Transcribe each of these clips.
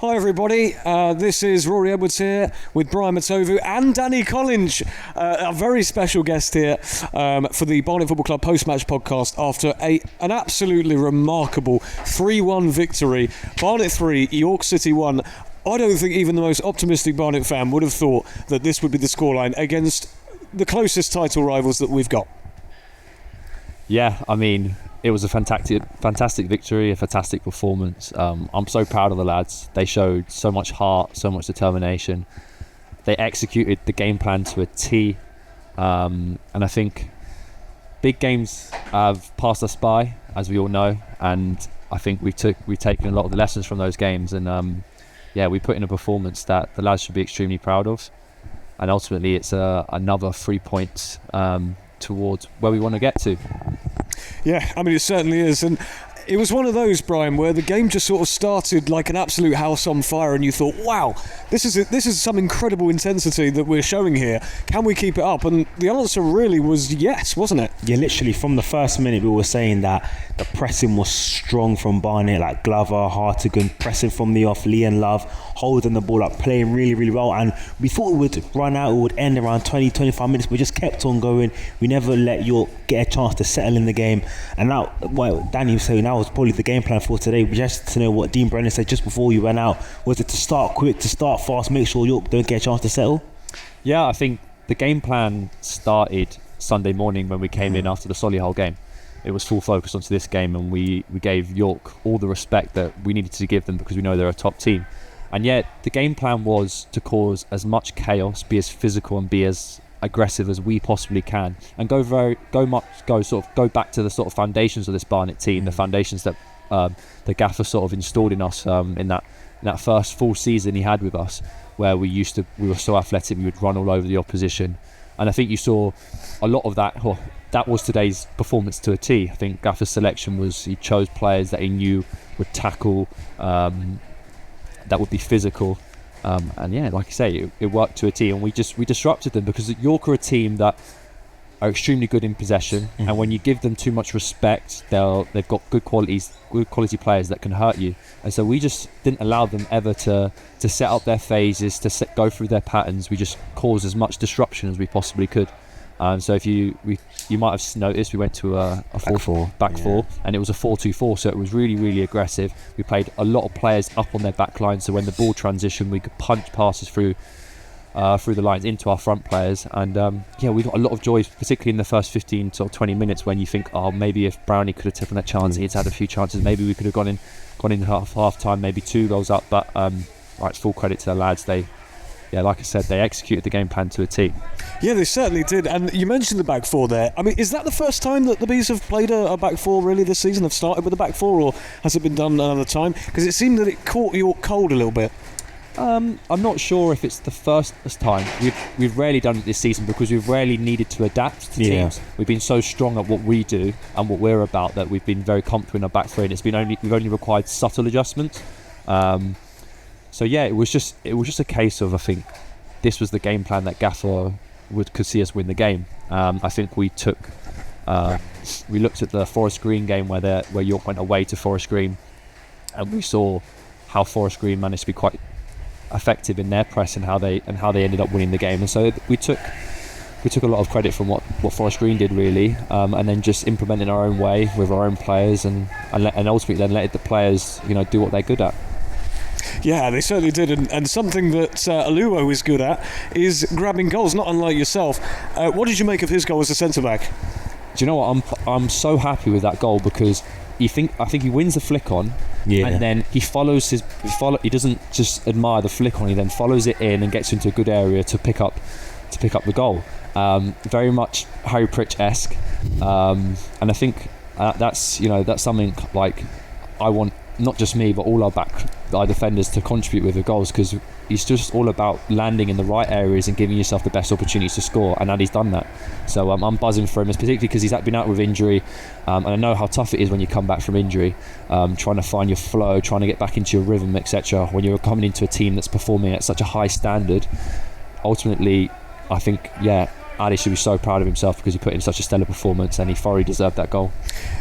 Hi everybody, this is Rory Edwards here with Brian Matovu and Danny Collinge, a very special guest here for the Barnet Football Club post-match podcast after an absolutely remarkable 3-1 victory. Barnet 3, York City 1. I don't think even the most optimistic Barnet fan would have thought that this would be the scoreline against the closest title rivals that we've got. Yeah, I mean, it was a fantastic victory, a fantastic performance. I'm so proud of the lads. They showed so much heart, so much determination. They executed the game plan to a T. And I think big games have passed us by, as we all know. And I think we've taken a lot of the lessons from those games. And we put in a performance that the lads should be extremely proud of. And ultimately, it's another 3 points towards where we want to get to. Yeah, I mean, it certainly is. And it was one of those, Brian, where the game just sort of started like an absolute house on fire and you thought, wow, this is some incredible intensity that we're showing here. Can we keep it up? And the answer really was yes, wasn't it? Yeah, literally from the first minute we were saying that the pressing was strong from Barnet, like Glover, Hartigan, pressing from the off, Lee and Love, holding the ball up, playing really, really well. And we thought it would run out, it would end around 20-25 minutes, but we just kept on going. We never let York get a chance to settle in the game. And now, what Danny was saying, that was probably the game plan for today. Just to know what Dean Brennan said just before you went out, was it to start quick, to start fast, make sure York don't get a chance to settle? Yeah, I think the game plan started Sunday morning when we came in after the Solihull game. It was full focus onto this game, and we gave York all the respect that we needed to give them because we know they're a top team. And yet the game plan was to cause as much chaos, be as physical and be as aggressive as we possibly can, and go back to the sort of foundations of this Barnet team, the foundations that the gaffer sort of installed in us in that first full season he had with us, where we were so athletic, we would run all over the opposition. And I think you saw a lot of that. That was today's performance to a T. I think Gaffer's selection was, he chose players that he knew would tackle, that would be physical, and yeah, like I say, it worked to a T. And we disrupted them because York are a team that are extremely good in possession, and when you give them too much respect, they've got good quality players that can hurt you. And so we just didn't allow them ever to set up their phases, go through their patterns. We just caused as much disruption as we possibly could. So if you might have noticed, we went to a back four, and it was a 4-2-4. So it was really, really aggressive. We played a lot of players up on their back line, so when the ball transitioned, we could punch passes through the lines into our front players. And we got a lot of joy, particularly in the first 15 to 20 minutes, when you think, oh, maybe if Brownie could have taken that chance, he's had a few chances, maybe we could have gone in half time, maybe 2 goals up. But it's full credit to the lads. Like I said, they executed the game plan to a T. Yeah, they certainly did. And you mentioned the back four there. I mean, is that the first time that the Bees have played a back four really this season? Have started with a back four, or has it been done another time? Because it seemed that it caught York cold a little bit. I'm not sure if it's the first time. We've rarely done it this season because we've rarely needed to adapt to teams. We've been so strong at what we do and what we're about that we've been very comfortable in our back three, and we've only required subtle adjustments. It was just a case of, I think this was the game plan that Gaffer could see us win the game. I think we looked at the Forest Green game where York went away to Forest Green, and we saw how Forest Green managed to be quite effective in their press and how they ended up winning the game. And so we took a lot of credit from what Forest Green did really, and then just implementing our own way with our own players, and ultimately then let the players do what they're good at. Yeah, they certainly did, and something that Aluo is good at is grabbing goals, not unlike yourself. What did you make of his goal as a centre-back? Do you know what? I'm so happy with that goal because I think he wins the flick on, and then he he doesn't just admire the flick on, he then follows it in and gets into a good area to pick up the goal. Very much Harry Pritch-esque, and I think that's something like I want not just me but all our defenders to contribute with the goals, because it's just all about landing in the right areas and giving yourself the best opportunities to score, and Addy's done that. So I'm buzzing for him, particularly because he's been out with injury, and I know how tough it is when you come back from injury, trying to find your flow, trying to get back into your rhythm, etc. When you're coming into a team that's performing at such a high standard, ultimately I think Ali should be so proud of himself because he put in such a stellar performance and he thoroughly deserved that goal.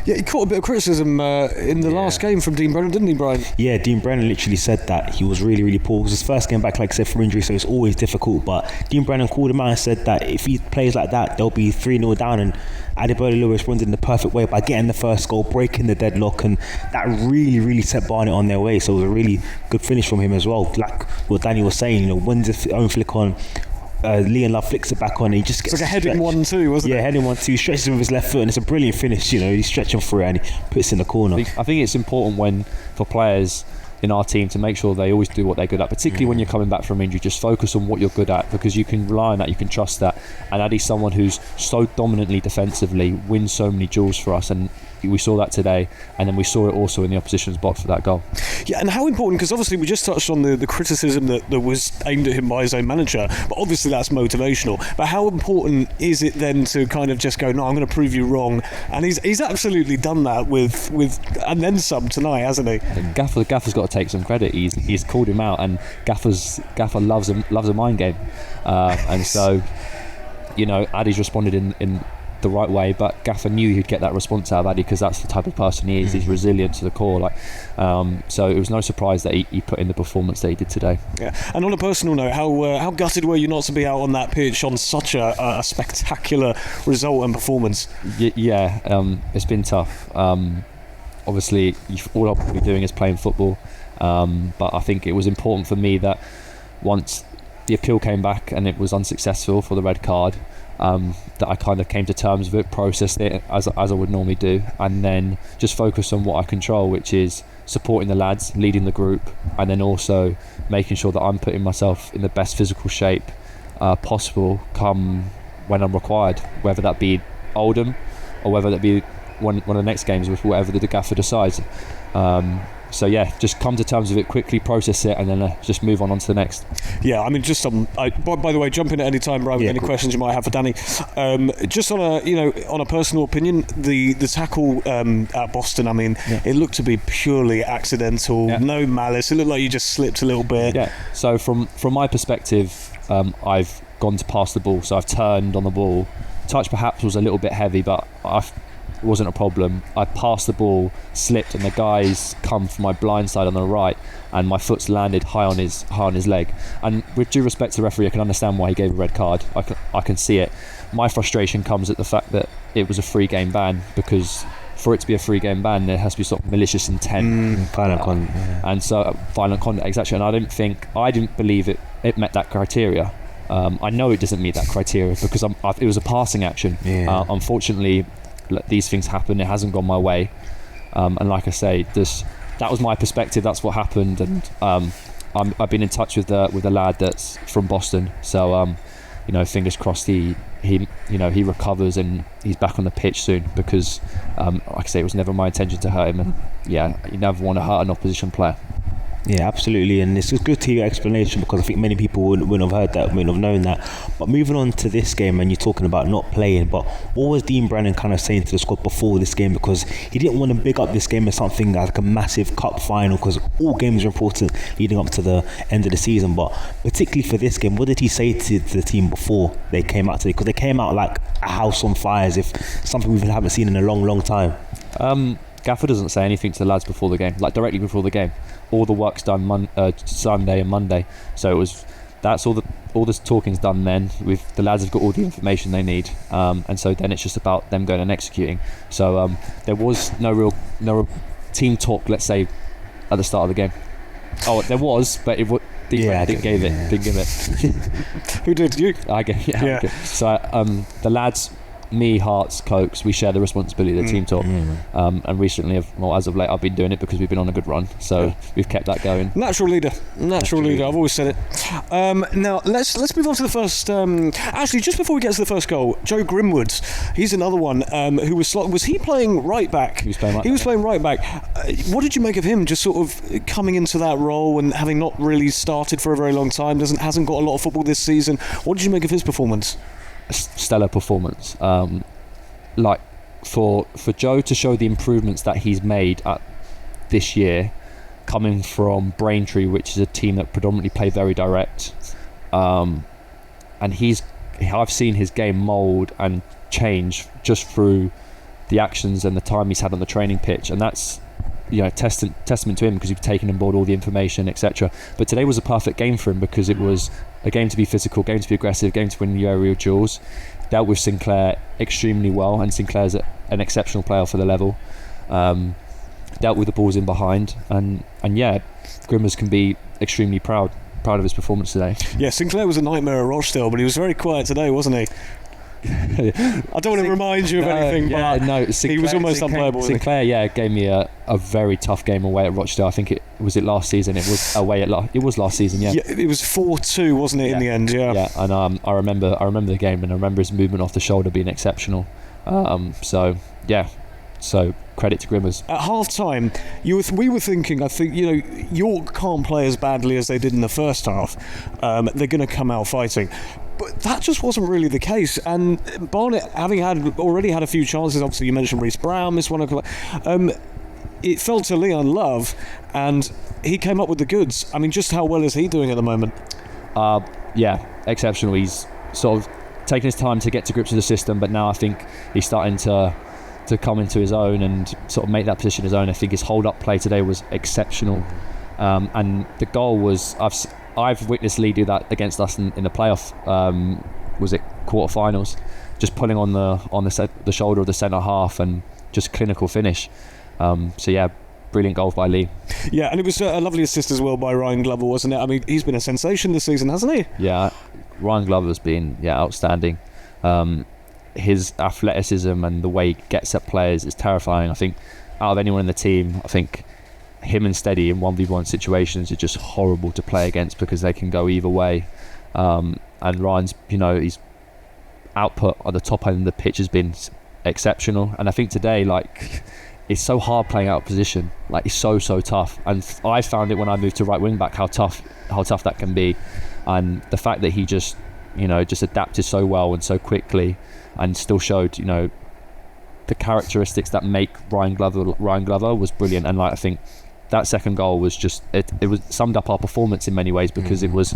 Yeah, he caught a bit of criticism in the last game from Dean Brennan, didn't he, Brian? Yeah, Dean Brennan literally said that he was really, really poor. It was his first game back, like I said, from injury, so it's always difficult. But Dean Brennan called him out and said that if he plays like that, they'll be 3-0 down. And Adebayo responded in the perfect way by getting the first goal, breaking the deadlock, and that really, really set Barnet on their way. So it was a really good finish from him as well. Like what Danny was saying, when's his own flick on, Liam Love flicks it back on and he just gets it's like a heading 1-2, wasn't it? Yeah, heading 1-2, stretches with his left foot and it's a brilliant finish. He's stretching through it and he puts it in the corner. I think it's important for players in our team to make sure they always do what they're good at, particularly when you're coming back from injury. Just focus on what you're good at, because you can rely on that, you can trust that. And Addy's someone who's so dominantly defensively, wins so many duels for us, and we saw that today, and then we saw it also in the opposition's box for that goal. Yeah, and how important, because obviously we just touched on the criticism that was aimed at him by his own manager, but obviously that's motivational. But how important is it then to kind of just go, no, I'm going to prove you wrong? And he's absolutely done that with and then some tonight, hasn't he? Gaffer's got to take some credit. He's called him out, and Gaffer loves a mind game, and so Addy's responded in the right way, but Gaffer knew he'd get that response out of Addy because that's the type of person he is. He's resilient to the core, so it was no surprise that he put in the performance that he did today. Yeah. And on a personal note, how gutted were you not to be out on that pitch on such a spectacular result and performance? It's been tough. Obviously all I'll be doing is playing football, but I think it was important for me that once the appeal came back and it was unsuccessful for the red card, that I kind of came to terms with it, processed it as I would normally do, and then just focus on what I control, which is supporting the lads, leading the group, and then also making sure that I'm putting myself in the best physical shape possible come when I'm required, whether that be Oldham or whether that be one of the next games, with whatever the gaffer decides. Just come to terms with it quickly, process it, and then just move on to the next. Yeah, I mean, just by the way, jump in at any time, Brian, with any questions you might have for Danny. Just on a personal opinion, the tackle at Boston, I mean, it looked to be purely accidental, no malice. It looked like you just slipped a little bit. Yeah. So from my perspective, I've gone to pass the ball, so I've turned on the ball. Touch perhaps was a little bit heavy, but it wasn't a problem. I passed the ball, slipped, and the guy's come from my blind side on the right, and my foot's landed high on his leg. And with due respect to the referee, I can understand why he gave a red card. I can see it. My frustration comes at the fact that it was a free game ban, because for it to be a free game ban, there has to be sort of malicious intent, violent conduct, and so violent conduct, exactly. And I didn't believe it met that criteria. I know it doesn't meet that criteria because it was a passing action. Unfortunately, these things happen. It hasn't gone my way, and like I say, that was my perspective. That's what happened, and I've been in touch with the lad that's from Boston. So fingers crossed he recovers and he's back on the pitch soon, because like I say, it was never my intention to hurt him, and you never want to hurt an opposition player. Yeah, absolutely, and it's good to hear your explanation, because I think many people wouldn't have heard that, wouldn't have known that. But moving on to this game, and you're talking about not playing, but what was Dean Brennan kind of saying to the squad before this game? Because he didn't want to big up this game as something like a massive cup final, because all games are important leading up to the end of the season, but particularly for this game, what did he say to the team before they came out today? Because they came out like a house on fire, as if something we haven't seen in a long, long time. Gaffer doesn't say anything to the lads before the game, like directly before the game. All the work's done Sunday and Monday, so that's all this talking's done then. The lads have got all the information they need, and so then it's just about them going and executing. So there was no real team talk, let's say, at the start of the game. Oh, there was, but didn't give it. Who did? You? I gave. Yeah. Okay. So the lads, me, Hearts, Cokes, we share the responsibility of the team talk, and recently, as of late, I've been doing it because we've been on a good run, so we've kept that going. Natural leader. I've always said it. Now let's move on to the first. Actually, just before we get to the first goal, Joe Grimwood, he's another one who was he playing right back? He was playing right back. What did you make of him? Just sort of coming into that role and having not really started for a very long time, hasn't got a lot of football this season. What did you make of his performance? Stellar performance. Like for Joe to show the improvements that he's made this year, coming from Braintree, which is a team that predominantly play very direct, and he's I've seen his game mould and change just through the actions and the time he's had on the training pitch, and that's testament to him, because he's taken on board all the information, etc. But today was a perfect game for him, because it was a game to be physical, game to be aggressive, game to win the aerial duels. Dealt with Sinclair extremely well, and Sinclair's an exceptional player for the level. Dealt with the balls in behind, and yeah, Grimmers can be extremely proud of his performance today. Yeah, Sinclair was a nightmare at Rochdale, but he was very quiet today, wasn't he? I don't want to remind you of anything, but he was almost unplayable. Sinclair, gave me a very tough game away at Rochdale. I think it was last season. It was away it was last season. Yeah, it was 4-2, wasn't it, in the end? Yeah. And I remember the game, and I remember his movement off the shoulder being exceptional. So credit to Grimmers. At half-time, we were thinking, I think, York can't play as badly as they did in the first half. They're going to come out fighting. But that just wasn't really the case. And Barnet, having already had a few chances, obviously you mentioned Reece Brown, missed one. It fell to Leon Love, and he came up with the goods. I mean, just how well is he doing at the moment? Exceptional. He's sort of taken his time to get to grips with the system, but now I think he's starting to come into his own and sort of make that position his own. I think his hold-up play today was exceptional, and the goal was I've witnessed Lee do that against us in the playoff. Was it quarterfinals? Just pulling on the shoulder of the centre half and just clinical finish. Brilliant goal by Lee. Yeah, and it was a lovely assist as well by Ryan Glover, wasn't it? I mean, he's been a sensation this season, hasn't he? Yeah, Ryan Glover's been outstanding. His athleticism and the way he gets at players is terrifying. I think out of anyone in the team, I think him and Steady in 1v1 situations are just horrible to play against, because they can go either way. And Ryan's, his output on the top end of the pitch has been exceptional. And I think today, it's so hard playing out of position. It's so tough. And I found it when I moved to right wing back how tough that can be. And the fact that he just adapted so well and so quickly, and still showed, the characteristics that make Ryan Glover was brilliant. And I think that second goal was just it was summed up our performance in many ways, because it was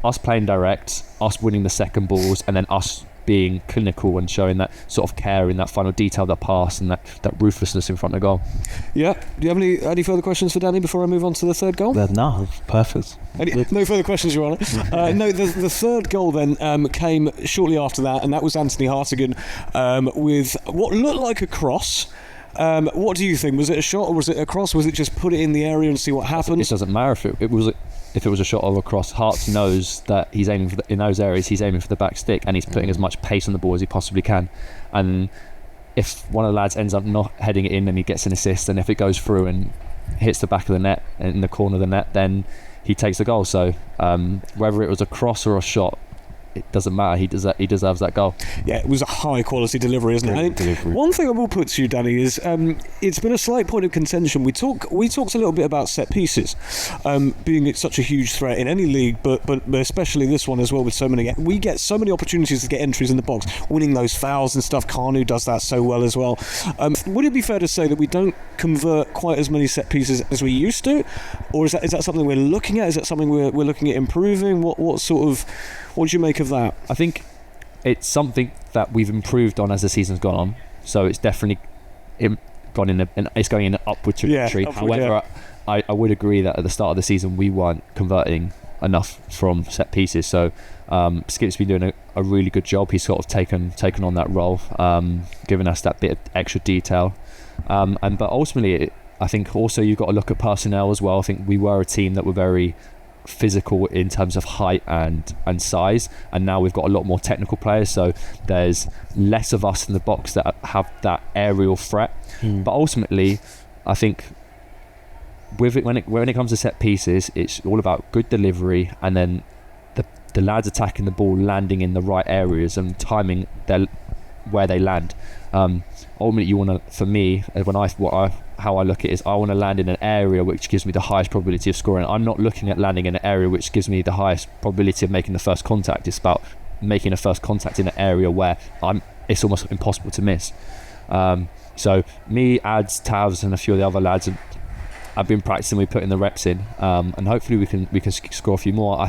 us playing direct, us winning the second balls, and then us being clinical and showing that sort of care in that final detail, that pass, and that ruthlessness in front of goal. Yeah. Do you have any further questions for Danny before I move on to the third goal? No, perfect. No further questions, Your Honour. No, the third goal then came shortly after that, and that was Anthony Hartigan with what looked like a cross. What do you think? Was it a shot or was it a cross? Was it just put it in the area and see what happens? It doesn't matter if it was a shot or a cross. Hart knows that he's aiming for in those areas. He's aiming for the back stick, and he's putting as much pace on the ball as he possibly can. And if one of the lads ends up not heading it in, then he gets an assist. And if it goes through and hits the back of the net, in the corner of the net, then he takes the goal. So whether it was a cross or a shot, it doesn't matter. He deserves that goal. Yeah, it was a high quality delivery, isn't it? One thing I will put to you, Danny, is it's been a slight point of contention. We talked a little bit about set pieces being such a huge threat in any league, but especially this one as well. With so many, we get so many opportunities to get entries in the box, winning those fouls and stuff. Kanu does that so well as well. Would it be fair to say that we don't convert quite as many set pieces as we used to, or is that something we're looking at? Is that something we're looking at improving? What do you make of that? I think it's something that we've improved on as the season's gone on. So it's definitely going in an upward trajectory. However, I would agree that at the start of the season we weren't converting enough from set pieces. So Skip's been doing a really good job. He's sort of taken on that role, giving us that bit of extra detail. But ultimately, I think also you've got to look at personnel as well. I think we were a team that were very physical in terms of height and size, and now we've got a lot more technical players, so there's less of us in the box that have that aerial threat. But ultimately I think with it, when it comes to set pieces, it's all about good delivery, and then the lads attacking the ball, landing in the right areas and timing where they land. Ultimately, you want to, for me, how I look at it is I want to land in an area which gives me the highest probability of scoring. I'm not looking at landing in an area which gives me the highest probability of making the first contact. It's about making a first contact in an area where it's almost impossible to miss. So me, Ads, Tavs and a few of the other lads have been practicing. We put in the reps in, and hopefully we can score a few more.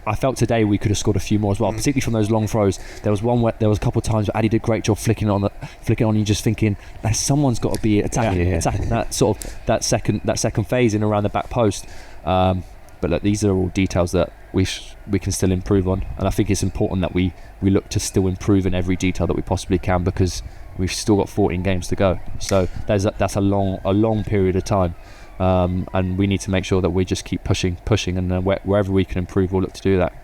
I felt today we could have scored a few more as well, particularly from those long throws. There was a couple of times where Addy did a great job flicking on. You just thinking, someone's got to be attacking that sort of that second phase in around the back post. But look, these are all details that we can still improve on, and I think it's important that we look to still improve in every detail that we possibly can, because we've still got 14 games to go. So that's a long period of time. And we need to make sure that we just keep pushing, and wherever we can improve, we'll look to do that.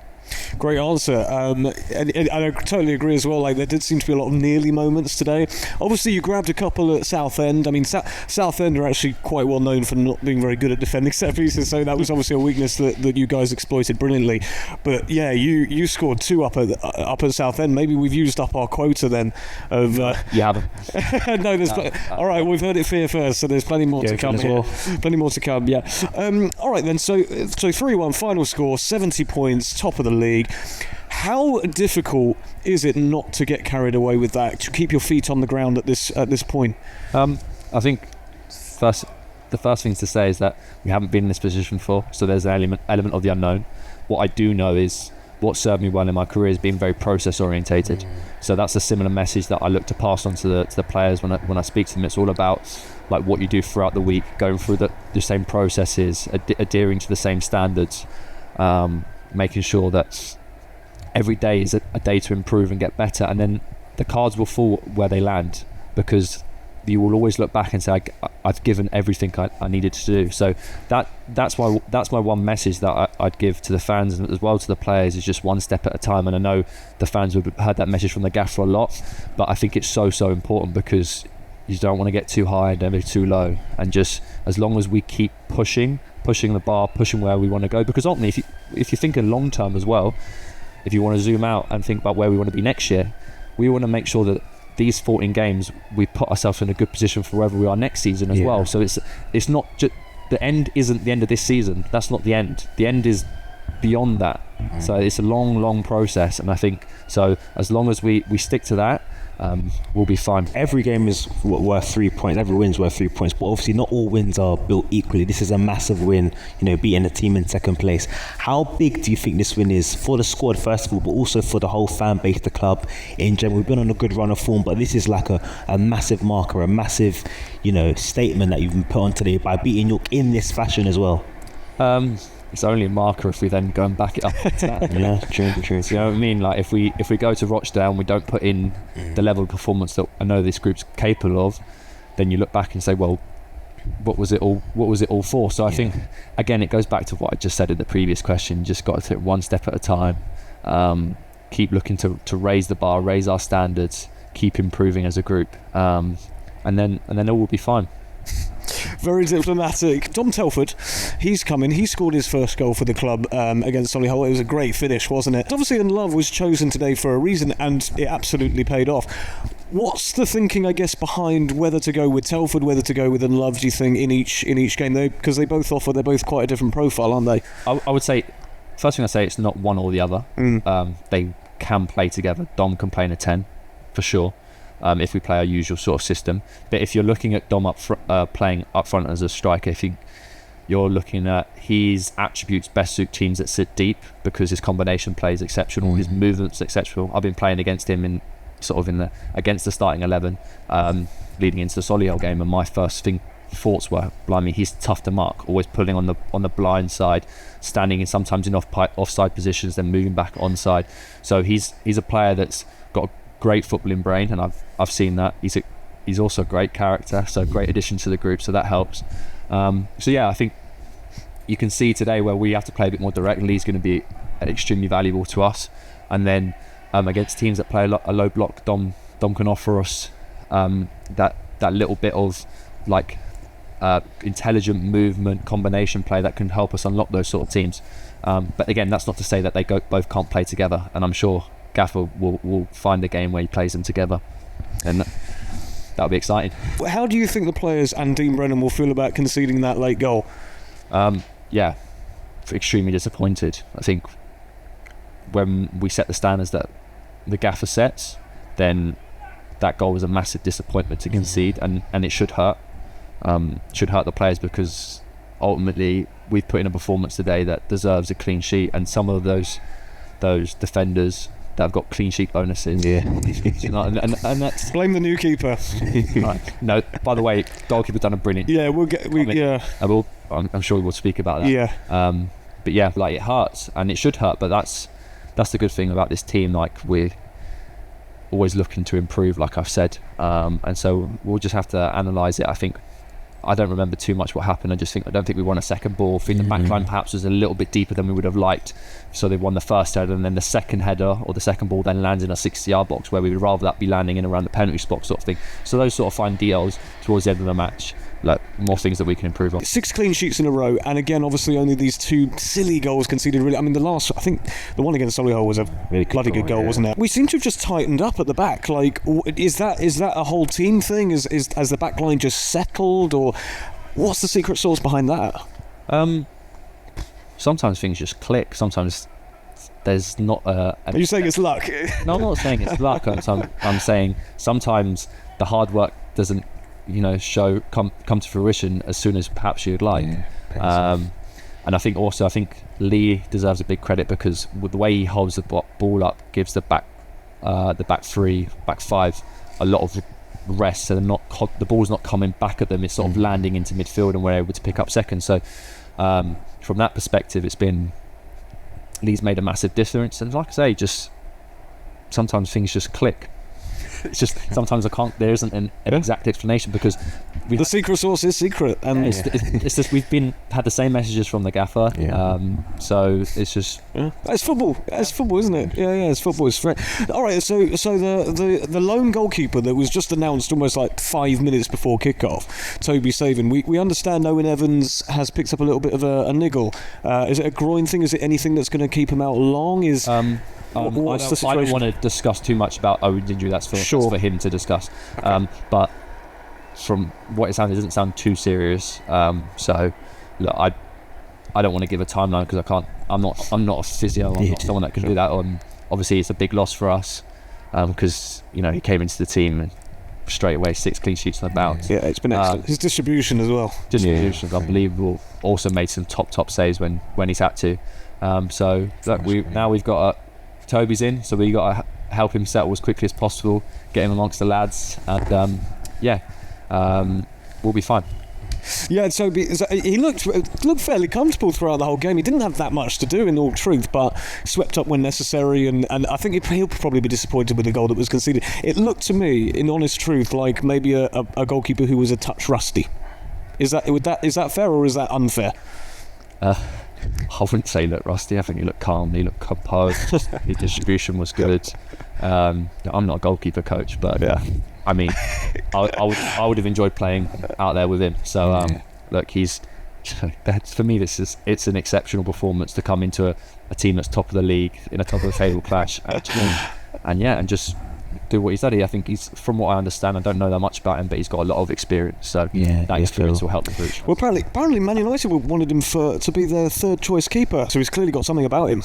Great answer. And I totally agree as well. Like, there did seem to be a lot of nearly moments today. Obviously, you grabbed a couple at Southend. I mean, Southend are actually quite well known for not being very good at defending set pieces, so that was obviously a weakness that you guys exploited brilliantly. But yeah, you scored 2 up at Southend. Maybe we've used up our quota then. Of you haven't. No, there's all right. We've heard it here first, so there's plenty more to come. Plenty more to come. Yeah. All right then. So 3-1 final score, 70 points, top of the league. How difficult is it not to get carried away with that, to keep your feet on the ground at this point? I think the first thing to say is that we haven't been in this position before, so there's an element of the unknown. What I do know is what served me well in my career is being very process orientated. So that's a similar message that I look to pass on to the players when I speak to them. It's all about like what you do throughout the week, going through the same processes, adhering to the same standards, making sure that every day is a day to improve and get better, and then the cards will fall where they land, because you will always look back and say, I've given everything I needed to do. So that's my one message that I'd give to the fans and as well to the players, is just one step at a time. And I know the fans would have heard that message from the gaffer a lot, but I think it's so important, because you don't want to get too high and never too low, and just as long as we keep pushing the bar, pushing where we want to go, because ultimately if you're thinking long term as well, if you want to zoom out and think about where we want to be next year, we want to make sure that these 14 games we put ourselves in a good position for wherever we are next season as well. So it's not just the end, isn't the end of this season. That's not the end. The end is beyond that. So it's a long process, and I think so as long as we stick to that, we'll be fine. Every game is worth 3 points. Every win's worth 3 points, but obviously not all wins are built equally. This is a massive win, beating a team in second place. How big do you think this win is for the squad, first of all, but also for the whole fan base, the club in general? We've been on a good run of form, but this is like a massive marker, a massive, statement that you've been put on today by beating York in this fashion as well. It's only a marker if we then go and back it up to that. Yeah, true. So, you know what I mean? Like if we go to Rochdale and we don't put in the level of performance that I know this group's capable of, then you look back and say, well, what was it all for? So I think again it goes back to what I just said in the previous question. Just got to take one step at a time. Keep looking to raise the bar, raise our standards, keep improving as a group, and then all will be fine. Very diplomatic. Dom Telford, he's coming. He scored his first goal for the club against Solihull. It was a great finish, wasn't it? Obviously, and Love was chosen today for a reason, and it absolutely paid off. What's the thinking, I guess, behind whether to go with Telford, whether to go with Love, do you think, in each game? Because they're both quite a different profile, aren't they? I would say, first thing I say, it's not one or the other. They can play together. Dom can play in a 10, for sure. If we play our usual sort of system, but if you're looking at Dom playing up front as a striker, if you're looking at his attributes best suit teams that sit deep, because his combination play is exceptional, his movements exceptional. I've been playing against him against the starting 11 leading into the Solihull game, and my first thoughts were, blimey, he's tough to mark, always pulling on the blind side, standing in sometimes in offside positions, then moving back onside. So he's a player that's got a great footballing brain, and I've seen that. He's also a great character, so great addition to the group, so that helps. So yeah, I think you can see today where we have to play a bit more directly. He's going to be extremely valuable to us, and then against teams that play a low block, Dom can offer us that little bit of like intelligent movement, combination play that can help us unlock those sort of teams. But again, that's not to say that they both can't play together, and I'm sure Gaffer will find a game where he plays them together, and that'll be exciting. How do you think the players and Dean Brennan will feel about conceding that late goal? Extremely disappointed. I think when we set the standards that the Gaffer sets, then that goal was a massive disappointment to concede, and it should hurt the players, because ultimately we've put in a performance today that deserves a clean sheet, and some of those defenders that have got clean sheet bonuses. Yeah. and that's Blame the new keeper. no. By the way, goalkeeper done a brilliant. Yeah, we'll get. I'm sure we will speak about that. Yeah. But yeah, like, it hurts, and it should hurt. But that's the good thing about this team. Like, we're always looking to improve, like I've said. And so we'll just have to analyse it. I don't remember too much what happened. I don't think we won a second ball. I think the back line perhaps was a little bit deeper than we would have liked. So they won the first header, and then the second header or the second ball then lands in a 60-yard box, where we would rather that be landing in around the penalty spot, sort of thing. So those sort of fine details towards the end of the match, like, more things that we can improve on. 6 clean sheets in a row, and again, obviously, only these 2 silly goals conceded. Really, I mean, I think the one against Solihull was a Really bloody good goal, yeah. wasn't it? We seem to have just tightened up at the back. Like, is that a whole team thing? Has the back line just settled, or what's the secret sauce behind that? Sometimes things just click. Sometimes there's not Are you saying it's luck? No, I'm not saying it's luck. I'm saying sometimes the hard work doesn't, come to fruition as soon as perhaps you'd like. And I think Lee deserves a big credit, because with the way he holds the ball up, gives the back 3, back 5 a lot of rest, so the ball's not coming back at them. It's sort of landing into midfield, and we're able to pick up second. So from that perspective, Lee's made a massive difference. And like I say, just sometimes things just click. It's just sometimes there isn't an exact explanation, because the secret sauce is secret, and it's just we've had the same messages from the gaffer. So it's just it's football. It's football, isn't it? Yeah, it's football. It's all right. So the lone goalkeeper that was just announced almost like 5 minutes before kickoff, Toby Savin. We understand Owen Evans has picked up a little bit of a niggle. Is it a groin thing? Is it anything that's going to keep him out long? What's the situation? I don't want to discuss too much about Owen's injury. That's for him to discuss. Okay. But from what it sounds, it doesn't sound too serious. So look, I don't want to give a timeline, because I can't. I'm not a physio. I'm not someone that can do that. Obviously, it's a big loss for us, because he came into the team and straight away 6 clean sheets on the bounce. Yeah, it's been excellent. His distribution as well. Distribution is unbelievable. Also made some top saves when he's had to. So look, we've got Toby's in, so we got to help him settle as quickly as possible, get him amongst the lads, and we'll be fine. Yeah, Toby, he looked fairly comfortable throughout the whole game. He didn't have that much to do, in all truth, but swept up when necessary, and I think he'll probably be disappointed with the goal that was conceded. It looked to me, in honest truth, like maybe a goalkeeper who was a touch rusty. Is that fair, or is that unfair? I wouldn't say he looked rusty. I think he looked calm. He looked composed. His distribution was good. I'm not a goalkeeper coach, but yeah. I mean, I would have enjoyed playing out there with him. So look, for me, it's an exceptional performance to come into a team that's top of the league in a top of the table clash, and just do what he's done. I think from what I understand, I don't know that much about him, but he's got a lot of experience, so that experience will help the coach. Well, apparently Man United wanted him to be their third choice keeper, so he's clearly got something about him.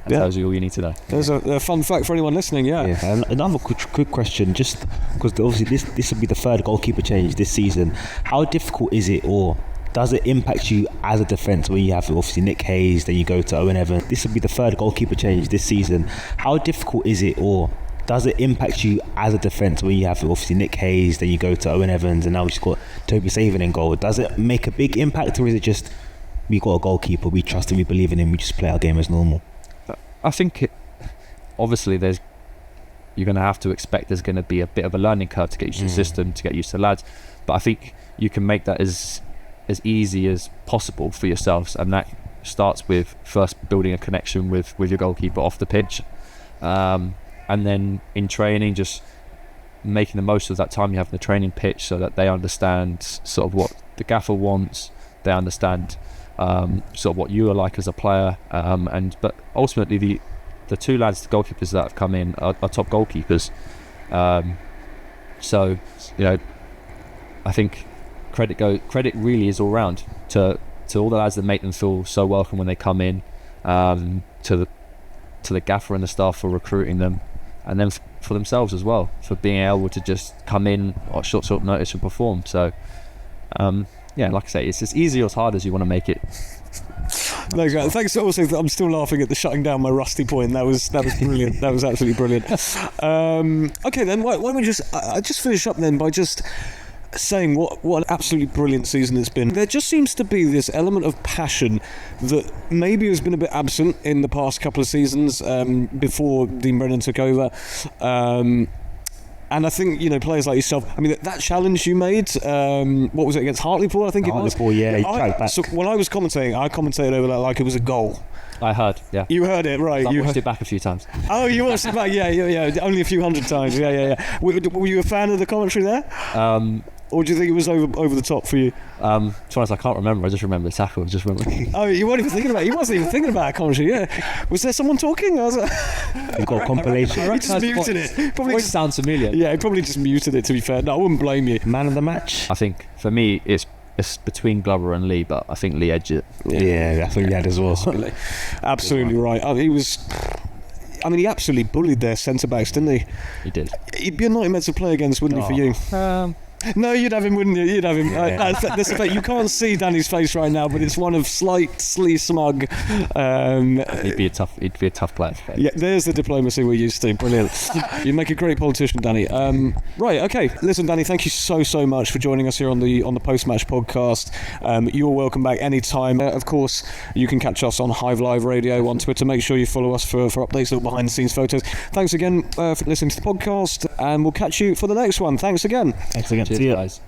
That tells you all you need to know. There's a fun fact for anyone listening. And another quick question, just because obviously this will be the third goalkeeper change this season. How difficult is it, or does it impact you as a defence when you have obviously Nick Hayes, then you go to Owen Evans? This will be the third goalkeeper change this season. How difficult is it, or does it impact you as a defence when you have obviously Nick Hayes, then you go to Owen Evans, and now we've just got Toby Savin in goal? Does it make a big impact, or is it just we got a goalkeeper, we trust him, we believe in him, we just play our game as normal? I think obviously you're going to have to expect there's going to be a bit of a learning curve to get used to the system, to get used to the lads, but I think you can make that as easy as possible for yourselves, and that starts with first building a connection with your goalkeeper off the pitch, and then in training just making the most of that time you have in the training pitch, so that they understand sort of what the gaffer wants, they understand sort of what you are like as a player, but ultimately the 2 lads, the goalkeepers that have come in are top goalkeepers, so I think credit really is all round to all the lads that make them feel so welcome when they come in, to the gaffer and the staff for recruiting them, and then for themselves as well, for being able to just come in at short notice and perform. So yeah, like I say, it's as easy or as hard as you want to make it. No, thanks. Also, I'm still laughing at the shutting down my rusty point. That was brilliant. That was absolutely brilliant. Okay, then why don't we just finish up then by just saying what an absolutely brilliant season it's been. There just seems to be this element of passion that maybe has been a bit absent in the past couple of seasons before Dean Brennan took over. And I think, players like yourself, I mean, that challenge you made, what was it, against Hartlepool, I think it was? Hartlepool, yeah, he tracked back. So when I was commentating, I commentated over that like it was a goal. I heard, yeah. You heard it, right. I watched it back a few times. Oh, you watched it back, yeah. Only a few hundred times, yeah. Were you a fan of the commentary there? Or do you think it was over the top for you? To be honest, I can't remember. I just remember the tackle. Oh, you weren't even thinking about it. You wasn't even thinking about a commentary, yeah. Was there someone talking? I was like... You've got a compilation. He just muted it. Probably voice sounds familiar. Yeah, he probably just muted it, to be fair. No, I wouldn't blame you. Man of the match? I think, for me, it's between Glover and Lee, but I think Lee edged it. Yeah, I think he had as well. Absolutely right. He absolutely bullied their centre-backs, didn't he? He did. He'd be a nightmare to play against, wouldn't he, for you? No, you'd have him, wouldn't you? You'd have him. Yeah. That's the fact. You can't see Danny's face right now, but it's one of slightly smug. He'd be a tough player. Yeah, there's the diplomacy we're used to. Brilliant. You'd make a great politician, Danny. Right, okay. Listen, Danny, thank you so much for joining us here on the post-match podcast. You're welcome back anytime. Of course, you can catch us on Hive Live Radio on Twitter. Make sure you follow us for updates, little behind-the-scenes photos. Thanks again for listening to the podcast, and we'll catch you for the next one. Thanks again. Thanks again. Cheers, See you guys.